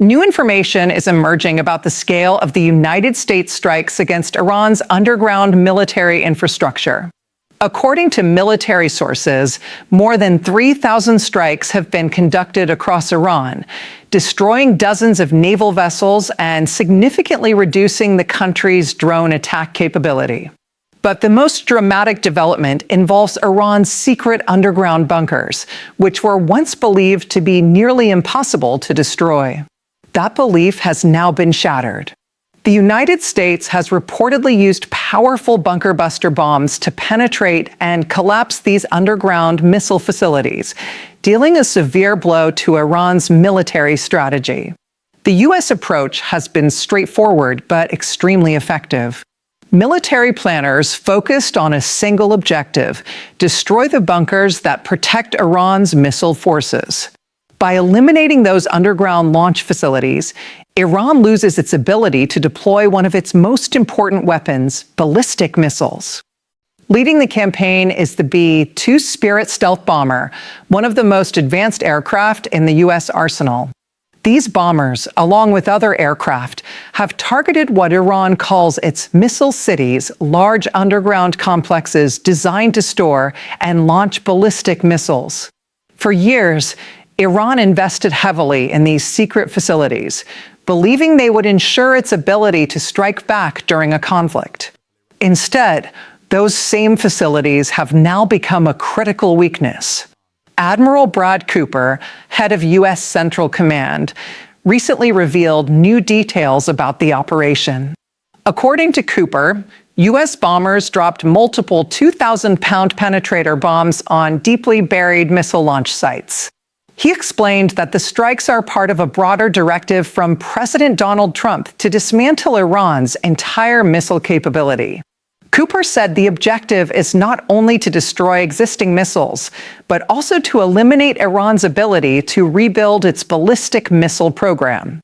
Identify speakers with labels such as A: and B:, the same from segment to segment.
A: New information is emerging about the scale of the United States strikes against Iran's underground military infrastructure. According to military sources, more than 3,000 strikes have been conducted across Iran, destroying dozens of naval vessels and significantly reducing the country's drone attack capability. But the most dramatic development involves Iran's secret underground bunkers, which were once believed to be nearly impossible to destroy. That belief has now been shattered. The United States has reportedly used powerful bunker buster bombs to penetrate and collapse these underground missile facilities, dealing a severe blow to Iran's military strategy. The U.S. approach has been straightforward but extremely effective. Military planners focused on a single objective: destroy the bunkers that protect Iran's missile forces. By eliminating those underground launch facilities, Iran loses its ability to deploy one of its most important weapons, ballistic missiles. Leading the campaign is the B-2 Spirit stealth bomber, one of the most advanced aircraft in the U.S. arsenal. These bombers, along with other aircraft, have targeted what Iran calls its missile cities, large underground complexes designed to store and launch ballistic missiles. For years, Iran invested heavily in these secret facilities, believing they would ensure its ability to strike back during a conflict. Instead, those same facilities have now become a critical weakness. Admiral Brad Cooper, head of U.S. Central Command, recently revealed new details about the operation. According to Cooper, U.S. bombers dropped multiple 2,000-pound penetrator bombs on deeply buried missile launch sites. He explained that the strikes are part of a broader directive from President Donald Trump to dismantle Iran's entire missile capability. Cooper said the objective is not only to destroy existing missiles, but also to eliminate Iran's ability to rebuild its ballistic missile program.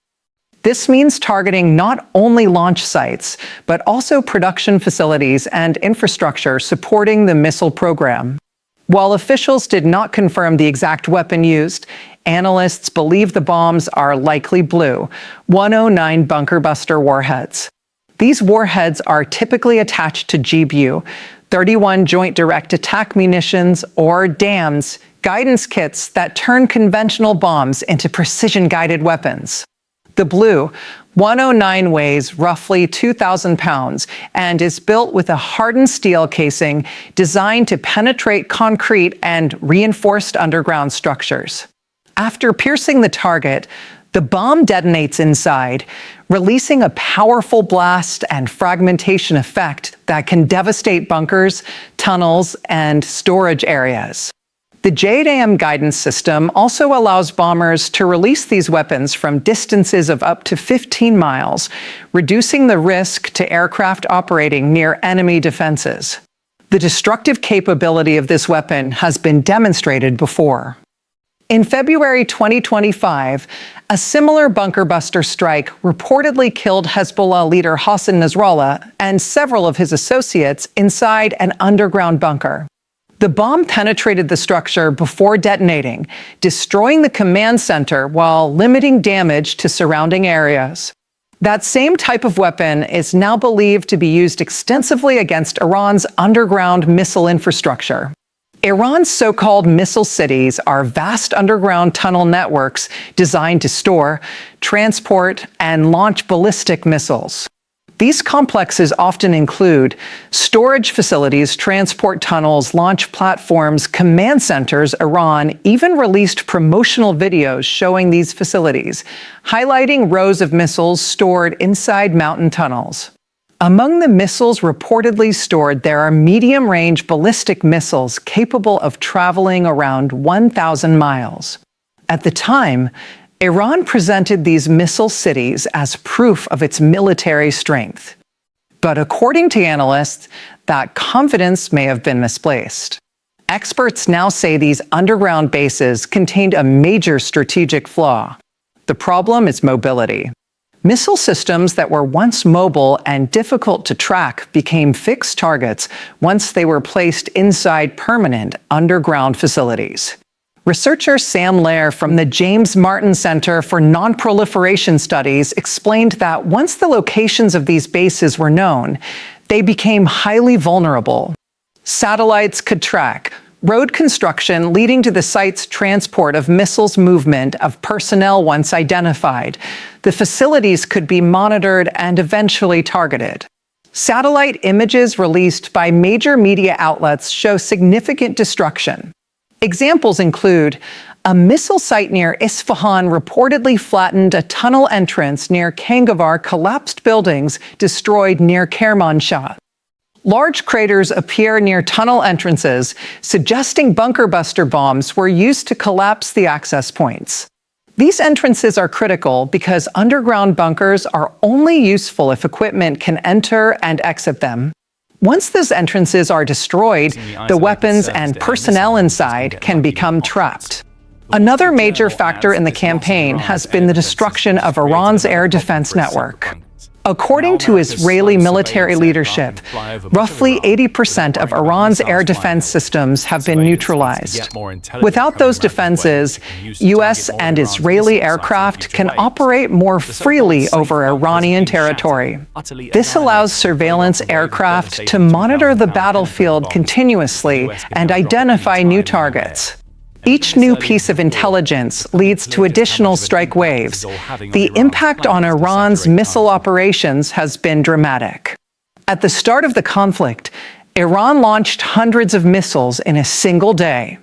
A: This means targeting not only launch sites, but also production facilities and infrastructure supporting the missile program. While officials did not confirm the exact weapon used, analysts believe the bombs are likely Blue 109 bunker buster warheads. These warheads are typically attached to GBU, 31 Joint Direct Attack Munitions, or DAMs, guidance kits that turn conventional bombs into precision-guided weapons. The Blue 109 weighs roughly 2,000 pounds and is built with a hardened steel casing designed to penetrate concrete and reinforced underground structures. After piercing the target, the bomb detonates inside, releasing a powerful blast and fragmentation effect that can devastate bunkers, tunnels, and storage areas. The JDAM guidance system also allows bombers to release these weapons from distances of up to 15 miles, reducing the risk to aircraft operating near enemy defenses. The destructive capability of this weapon has been demonstrated before. In February 2025, a similar bunker buster strike reportedly killed Hezbollah leader Hassan Nasrallah and several of his associates inside an underground bunker. The bomb penetrated the structure before detonating, destroying the command center while limiting damage to surrounding areas. That same type of weapon is now believed to be used extensively against Iran's underground missile infrastructure. Iran's so-called missile cities are vast underground tunnel networks designed to store, transport, and launch ballistic missiles. These complexes often include storage facilities, transport tunnels, launch platforms, command centers. Iran even released promotional videos showing these facilities, highlighting rows of missiles stored inside mountain tunnels. Among the missiles reportedly stored, there are medium-range ballistic missiles capable of traveling around 1,000 miles. At the time, Iran presented these missile cities as proof of its military strength. But according to analysts, that confidence may have been misplaced. Experts now say these underground bases contained a major strategic flaw. The problem is mobility. Missile systems that were once mobile and difficult to track became fixed targets once they were placed inside permanent underground facilities. Researcher Sam Lair from the James Martin Center for Non-Proliferation Studies explained that once the locations of these bases were known, they became highly vulnerable. Satellites could track road construction leading to the site's transport of missiles, movement of personnel once identified. The facilities could be monitored and eventually targeted. Satellite images released by major media outlets show significant destruction. Examples include a missile site near Isfahan reportedly flattened a tunnel entrance near Kangavar, collapsed buildings destroyed near Kermanshah. Large craters appear near tunnel entrances, suggesting bunker buster bombs were used to collapse the access points. These entrances are critical because underground bunkers are only useful if equipment can enter and exit them. Once those entrances are destroyed, the weapons and personnel inside can become trapped. Another major factor in the campaign has been the destruction of Iran's air defense network. According to Israeli military leadership, roughly 80% of Iran's air defense systems have been neutralized. Without those defenses, U.S. and Israeli aircraft can operate more freely over Iranian territory. This allows surveillance aircraft to monitor the battlefield continuously and identify new targets. Each new piece of intelligence leads to additional strike waves. The impact on Iran's missile operations has been dramatic. At the start of the conflict, Iran launched hundreds of missiles in a single day.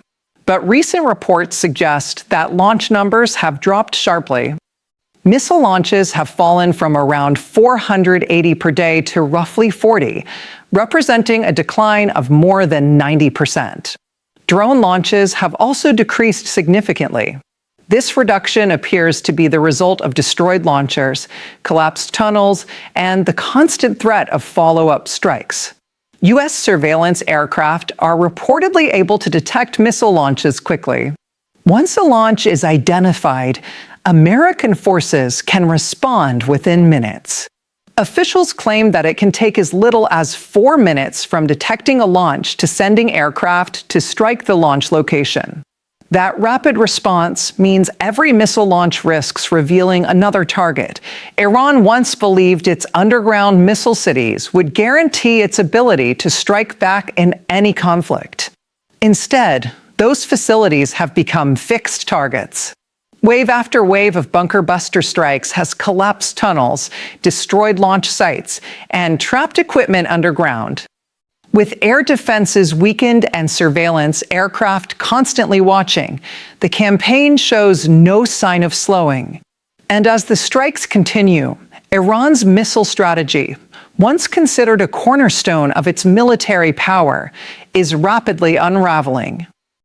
A: But recent reports suggest that launch numbers have dropped sharply. Missile launches have fallen from around 480 per day to roughly 40, representing a decline of more than 90%. Drone launches have also decreased significantly. This reduction appears to be the result of destroyed launchers, collapsed tunnels, and the constant threat of follow-up strikes. U.S. surveillance aircraft are reportedly able to detect missile launches quickly. Once a launch is identified, American forces can respond within minutes. Officials claim that it can take as little as 4 minutes from detecting a launch to sending aircraft to strike the launch location. That rapid response means every missile launch risks revealing another target. Iran once believed its underground missile cities would guarantee its ability to strike back in any conflict. Instead, those facilities have become fixed targets. Wave after wave of bunker buster strikes has collapsed tunnels, destroyed launch sites, and trapped equipment underground. With air defenses weakened and surveillance aircraft constantly watching, the campaign shows no sign of slowing. And as the strikes continue, Iran's missile strategy, once considered a cornerstone of its military power, is rapidly unraveling.